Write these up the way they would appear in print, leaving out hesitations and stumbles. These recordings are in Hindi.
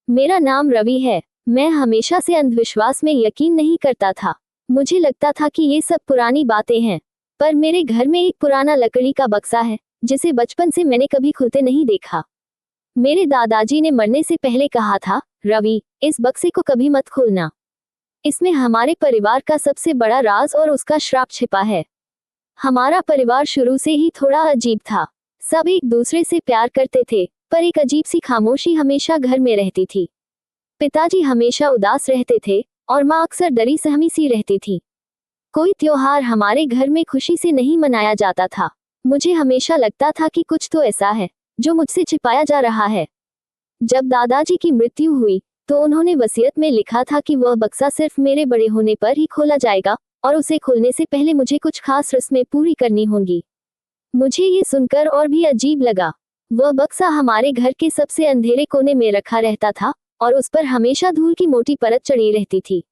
मेरा नाम रवि है। मैं हमेशा से अंधविश्वास में यकीन नहीं करता था। मुझे लगता था कि ये सब पुरानी बातें हैं। पर मेरे घर में एक पुराना लकड़ी का बक्सा है, जिसे बचपन से मैंने कभी खुलते नहीं देखा। मेरे दादाजी ने मरने से पहले कहा था, रवि, इस बक्से को कभी मत खोलना। इसमें हमारे परिवार का सबसे बड़ा राज और उसका श्राप छिपा है। हमारा परिवार शुरू से ही थोड़ा अजीब था। सब एक दूसरे से प्यार करते थे, पर एक अजीब सी खामोशी हमेशा घर में रहती थी। पिताजी हमेशा उदास रहते थे और माँ अक्सर डरी सहमी सी रहती थी। कोई त्योहार हमारे घर में खुशी से नहीं मनाया जाता था। मुझे हमेशा लगता था कि कुछ तो ऐसा है जो मुझसे छिपाया जा रहा है। जब दादाजी की मृत्यु हुई तो उन्होंने वसीयत में लिखा था कि वह बक्सा सिर्फ मेरे बड़े होने पर ही खोला जाएगा और उसे खोलने से पहले मुझे कुछ खास रस्में पूरी करनी होंगी। मुझे ये सुनकर और भी अजीब लगा। वह बक्सा हमारे घर के सबसे अंधेरे कोने में रखा रहता था और उस पर हमेशा धूल की मोटी परत चढ़ी रहती थी।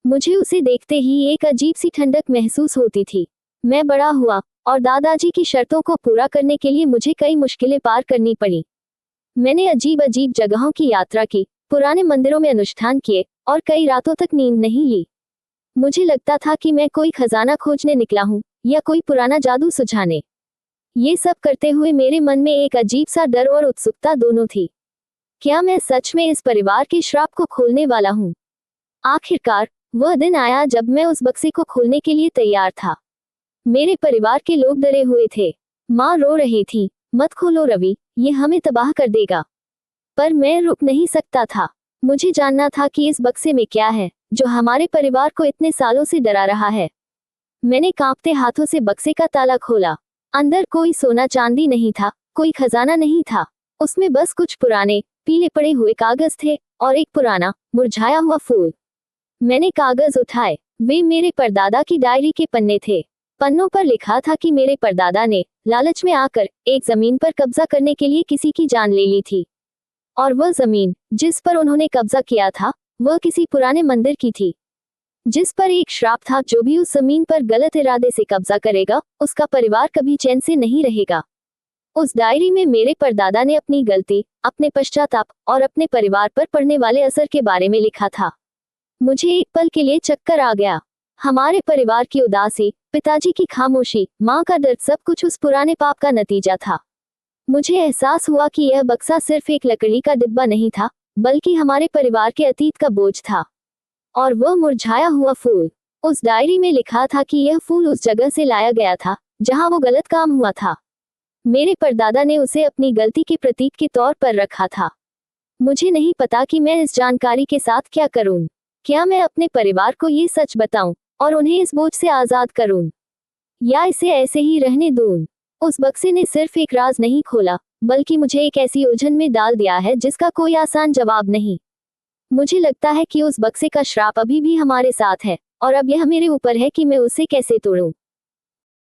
मुझे उसे देखते ही एक अजीब सी ठंडक महसूस होती थी। मैं बड़ा हुआ और दादाजी की शर्तों को पूरा करने के लिए मुझे कई मुश्किलें पार करनी पड़ी। मैंने अजीब अजीब जगहों की यात्रा की, पुराने मंदिरों में अनुष्ठान किए और कई रातों तक नींद नहीं ली। मुझे लगता था कि मैं कोई खजाना खोजने निकला हूँ या कोई पुराना जादू सुझाने। ये सब करते हुए मेरे मन में एक अजीब सा डर और उत्सुकता दोनों थी। क्या मैं सच में इस परिवार के श्राप को खोलने वाला हूँ? आखिरकार वह दिन आया जब मैं उस बक्से को खोलने के लिए तैयार था। मेरे परिवार के लोग डरे हुए थे। माँ रो रही थी, मत खोलो रवि, ये हमें तबाह कर देगा। पर मैं रुक नहीं सकता था। मुझे जानना था कि इस बक्से में क्या है जो हमारे परिवार को इतने सालों से डरा रहा है। मैंने कांपते हाथों से बक्से का ताला खोला। अंदर कोई सोना चांदी नहीं था, कोई खजाना नहीं था। उसमें बस कुछ पुराने पीले पड़े हुए कागज थे और एक पुराना मुरझाया हुआ फूल। मैंने कागज उठाए। वे मेरे परदादा की डायरी के पन्ने थे। पन्नों पर लिखा था कि मेरे परदादा ने लालच में आकर एक जमीन पर कब्जा करने के लिए किसी की जान ले ली थी। और वह जमीन जिस पर उन्होंने कब्जा किया था वह किसी पुराने मंदिर की थी, जिस पर एक श्राप था, जो भी उस जमीन पर गलत इरादे से कब्जा करेगा उसका परिवार कभी चैन से नहीं रहेगा। उस डायरी में मेरे परदादा ने अपनी गलती, अपने पश्चाताप और अपने परिवार पर पड़ने वाले असर के बारे में लिखा था। मुझे एक पल के लिए चक्कर आ गया। हमारे परिवार की उदासी, पिताजी की खामोशी, माँ का दर्द, सब कुछ उस पुराने पाप का नतीजा था। मुझे एहसास हुआ कि यह बक्सा सिर्फ एक लकड़ी का डिब्बा नहीं था, बल्कि हमारे परिवार के अतीत का बोझ था। और वह मुरझाया हुआ फूल, उस डायरी में लिखा था कि यह फूल उस जगह से लाया गया था जहां वो गलत काम हुआ था। मेरे परदादा ने उसे अपनी गलती के प्रतीक के तौर पर रखा था। मुझे नहीं पता कि मैं इस जानकारी के साथ क्या करूं। क्या मैं अपने परिवार को ये सच बताऊं और उन्हें इस बोझ से आजाद करूं, या इसे ऐसे ही रहने दूं? उस बक्से ने सिर्फ एक राज नहीं खोला, बल्कि मुझे एक ऐसी उलझन में डाल दिया है जिसका कोई आसान जवाब नहीं। मुझे लगता है कि उस बक्से का श्राप अभी भी हमारे साथ है और अब यह मेरे ऊपर है कि मैं उसे कैसे तोड़ूं।